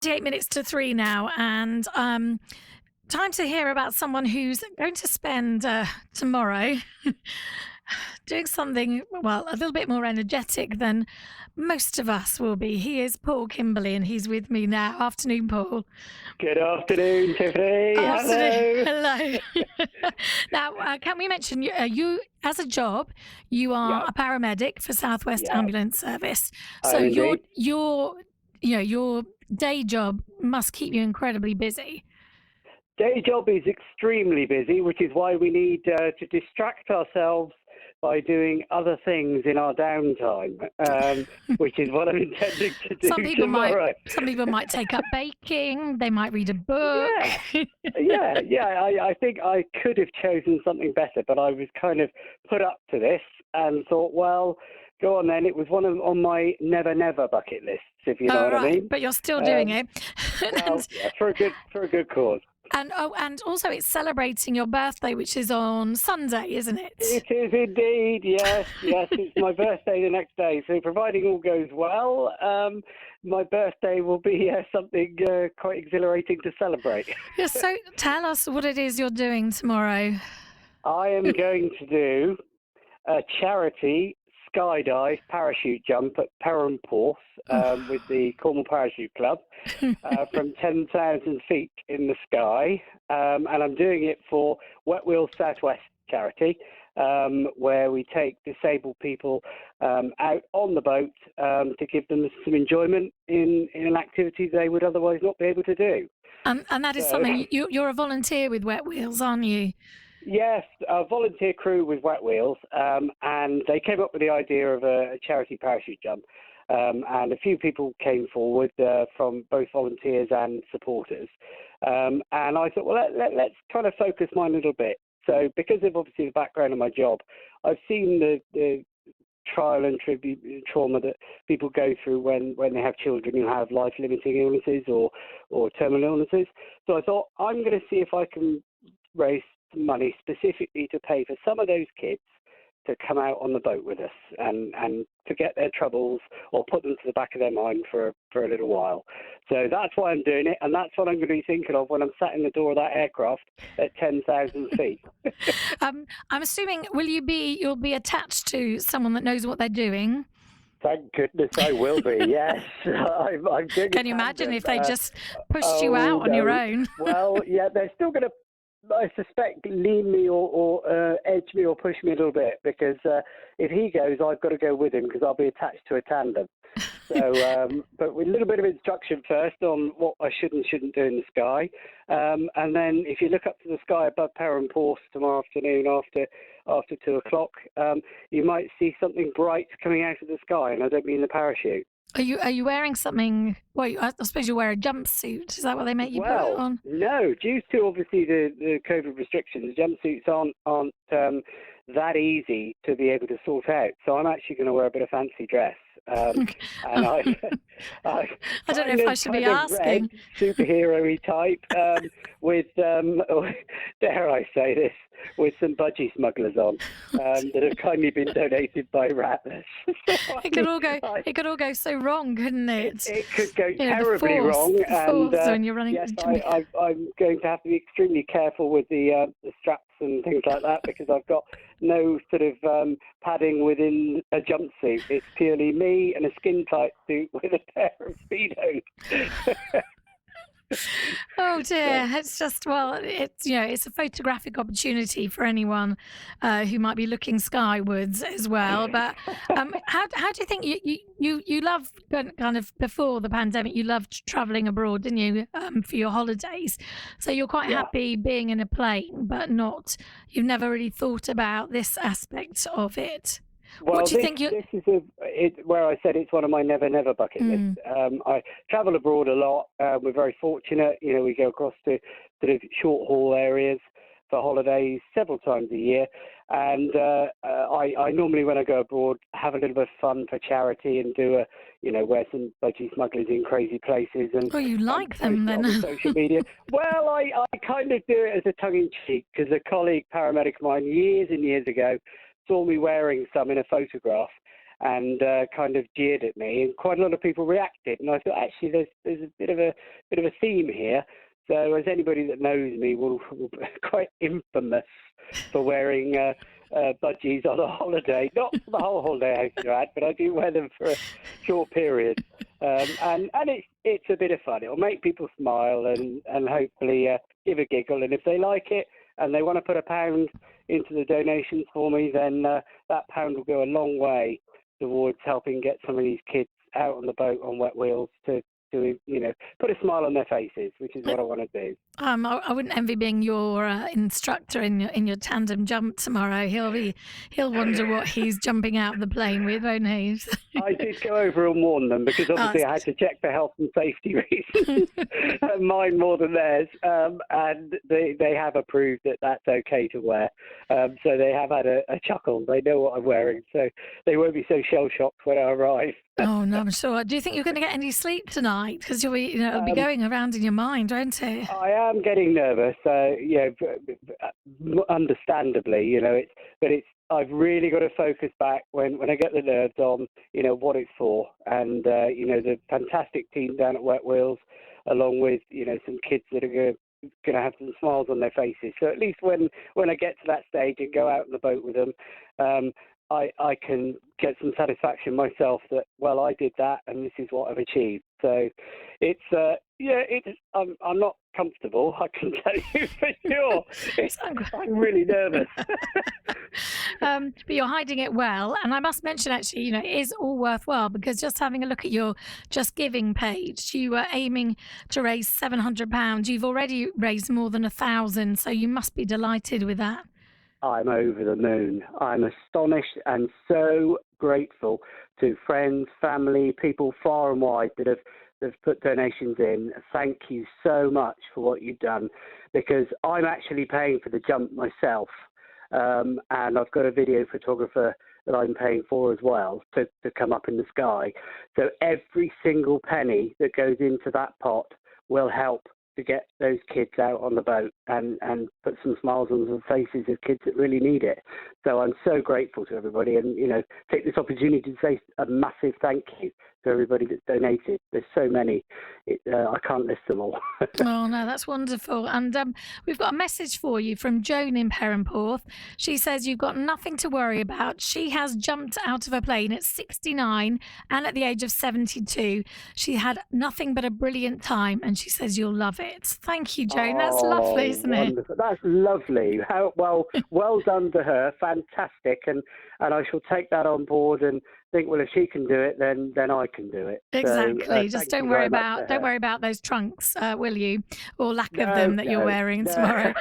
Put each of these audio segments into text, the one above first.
8 minutes to 3 now, and time to hear about someone who's going to spend tomorrow doing something, well, a little bit more energetic than most of us will be. He is Paul Kimberley, and he's with me now. Afternoon, Paul. Good afternoon, Tiffany. Afternoon. Hello. Hello. Now, can we mention you, as a job, you are Yep. a paramedic for Southwest Yep. Ambulance Service. I So am your indeed. your day job must keep you incredibly busy. Day job is extremely busy, which is why we need to distract ourselves by doing other things in our downtime, which is what I'm intending to do tomorrow. Some people might take up baking. They might read a book. Yeah. I think I could have chosen something better, but I was kind of put up to this and thought, well, go on then. It was on my never bucket list, if you know what I mean. But you're still doing it. Well, yeah, for a good cause. And also it's celebrating your birthday, which is on Sunday, isn't it? It is indeed, yes. It's my birthday the next day, so providing all goes well, my birthday will be something quite exhilarating to celebrate. Yeah, so tell us what it is you're doing tomorrow. I am going to do a charity skydive parachute jump at Perranporth with the Cornwall Parachute Club from 10,000 feet in the sky. And I'm doing it for Wetwheels Southwest charity, where we take disabled people out on the boat to give them some enjoyment in an activity they would otherwise not be able to do. And that is something, you're a volunteer with Wetwheels, aren't you? Yes, a volunteer crew with Wetwheels, and they came up with the idea of a charity parachute jump. And a few people came forward from both volunteers and supporters. And I thought, well, let's kind of focus mine a little bit. So because of obviously the background of my job, I've seen the trial and trauma that people go through when they have children who have life-limiting illnesses or terminal illnesses. So I thought, I'm going to see if I can raise money specifically to pay for some of those kids to come out on the boat with us and forget their troubles or put them to the back of their mind for a little while. So that's why I'm doing it, and that's what I'm going to be thinking of when I'm sat in the door of that aircraft at 10,000 feet. I'm assuming you'll be attached to someone that knows what they're doing? Thank goodness I will be, yes. I'm doing Can you imagine if they just pushed you out on your own? Well, yeah, they're still going to, I suspect, lean me or edge me or push me a little bit, because if he goes, I've got to go with him because I'll be attached to a tandem. So, but with a little bit of instruction first on what I should and shouldn't do in the sky. And then if you look up to the sky above Perranporth tomorrow afternoon after 2 o'clock, you might see something bright coming out of the sky, and I don't mean the parachute. Are you wearing something? Well, I suppose you wear a jumpsuit. Is that what they make you put it on? No. Due to obviously the COVID restrictions, jumpsuits aren't that easy to be able to sort out. So I'm actually going to wear a bit of fancy dress. And I don't know if I should be asking. Superhero-y type with, dare I say this, with some budgie smugglers on that have kindly been donated by Rattlers. It could all go so wrong, couldn't it? It could go terribly wrong. And when you're running, yes, I'm going to have to be extremely careful with the straps and things like that, because I've got no sort of padding within a jumpsuit. It's purely me and a skin-tight suit with a pair of Speedos. Oh dear, it's just, well, it's a photographic opportunity for anyone who might be looking skywards as well. But how do you think you love, kind of before the pandemic, you loved travelling abroad, didn't you, for your holidays? So you're quite happy being in a plane, but you've never really thought about this aspect of it. Well, what do you think? This is where I said it's one of my never bucket lists. I travel abroad a lot. We're very fortunate. We go across to sort of short haul areas for holidays several times a year. And I normally, when I go abroad, have a little bit of fun for charity and do wear some budgie smugglers in crazy places. And you like them then? On social media. Well, I kind of do it as a tongue-in-cheek, because a colleague paramedic of mine years and years ago saw me wearing some in a photograph, and kind of jeered at me, and quite a lot of people reacted. And I thought, actually, there's a bit of a theme here. So, as anybody that knows me will be quite infamous for wearing budgies on a holiday. Not for the whole holiday, I but I do wear them for a short period. And it's a bit of fun. It'll make people smile and hopefully give a giggle. And if they like it and they want to put £1 into the donations for me, then that pound will go a long way towards helping get some of these kids out on the boat on Wetwheels to put a smile on their faces, which is what I want to do. I wouldn't envy being your instructor in your tandem jump tomorrow. He'll wonder what he's jumping out of the plane with, won't he? I did go over and warn them because obviously I had to check for health and safety reasons, mine more than theirs, and they have approved that that's okay to wear. So they have had a chuckle. They know what I'm wearing, so they won't be so shell shocked when I arrive. Oh no, I'm sure. Do you think you're going to get any sleep tonight? Because it'll be going around in your mind, won't it? I am getting nervous, understandably, I've really got to focus back when I get the nerves on, what it's for. And, the fantastic team down at Wetwheels, along with, some kids that are going to have some smiles on their faces. So at least when I get to that stage and go out on the boat with them, I can get some satisfaction myself that, well, I did that and this is what I've achieved. So I'm not comfortable, I can tell you for sure. I'm really nervous. But you're hiding it well. And I must mention, actually, it is all worthwhile because just having a look at your Just Giving page, you were aiming to raise £700. You've already raised more than 1,000, so you must be delighted with that. I'm over the moon. I'm astonished and so grateful to friends, family, people far and wide that have put donations in. Thank you so much for what you've done, because I'm actually paying for the jump myself, and I've got a video photographer that I'm paying for as well to come up in the sky. So every single penny that goes into that pot will help to get those kids out on the boat and put some smiles on the faces of kids that really need it. So I'm so grateful to everybody, and take this opportunity to say a massive thank you to everybody that's donated. There's so many, I can't list them all. Oh no, that's wonderful. And we've got a message for you from Joan in Perranporth. She says you've got nothing to worry about. She has jumped out of a plane at 69 and at the age of 72. She had nothing but a brilliant time, and she says you'll love it. Thank you, Joan. That's lovely, isn't wonderful. It? That's lovely. How well done to her. Fantastic. And I shall take that on board and think, well, if she can do it, then I can do it. Exactly. So, just don't worry about those trunks, will you, or lack of them that you're wearing tomorrow.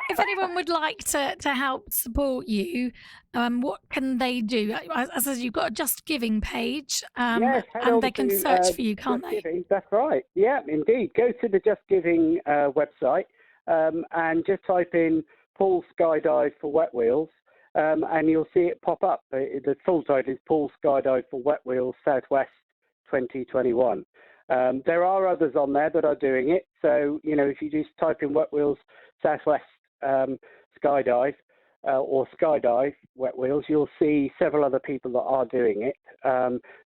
If anyone would like to help support you, what can they do? As I said, you've got a Just Giving page, yes, and they can search for you, can't Just they? Giving, that's right. Yeah, indeed. Go to the Just Giving website and just type in Paul Skydive for Wetwheels. And you'll see it pop up. The full title is Paul Skydive for Wetwheels Southwest 2021. There are others on there that are doing it. So, if you just type in Wetwheels Southwest Skydive or Skydive Wetwheels, you'll see several other people that are doing it.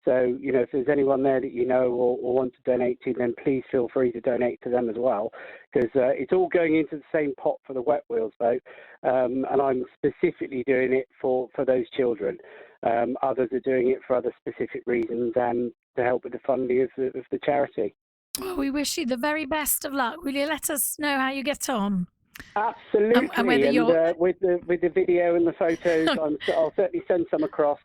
So, if there's anyone there that or want to donate to, then please feel free to donate to them as well, because it's all going into the same pot for the Wetwheels boat, and I'm specifically doing it for those children. Others are doing it for other specific reasons and to help with the funding of the charity. Well, we wish you the very best of luck. Will you let us know how you get on? Absolutely, and whether you're... with the video and the photos, I'll certainly send some across.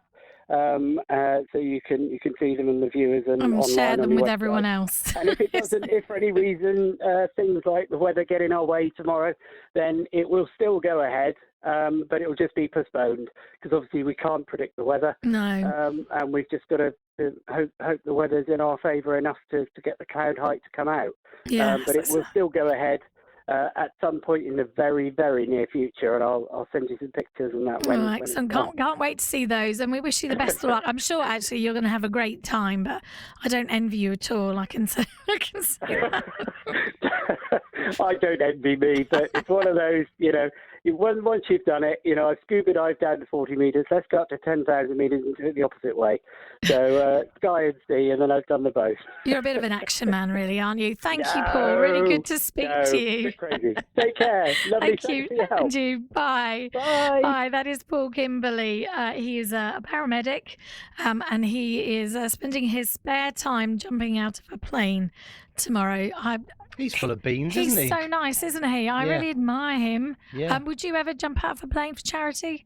So you can see them in the viewers and online share them with website. Everyone else. And if it doesn't, if for any reason things like the weather get in our way tomorrow, then it will still go ahead, but it will just be postponed because obviously we can't predict the weather. No. And we've just got to hope the weather's in our favour enough to get the cloud height to come out. Yes, but it will still go ahead. At some point in the very, very near future, and I'll send you some pictures on that. Excellent. Can't wait to see those, and we wish you the best of luck. I'm sure actually you're going to have a great time, but I don't envy you at all. I can say that. I don't envy me, but it's one of those, once you've done it, I've scuba dived down to 40 meters. Let's go up to 10,000 meters and do it the opposite way. So sky and sea, and then I've done the both. You're a bit of an action man, really, aren't you? Thank you, Paul. No, Really good to speak to no, you. bit crazy. Take care. Lovely. Thank you. Thanks for your help. And you. Bye. Bye. Bye. That is Paul Kimberley. He is a paramedic, and he is spending his spare time jumping out of a plane tomorrow. He's full of beans, He's isn't he? so nice, isn't he? I Yeah. really admire him. Yeah. Would you ever jump out of a plane for charity?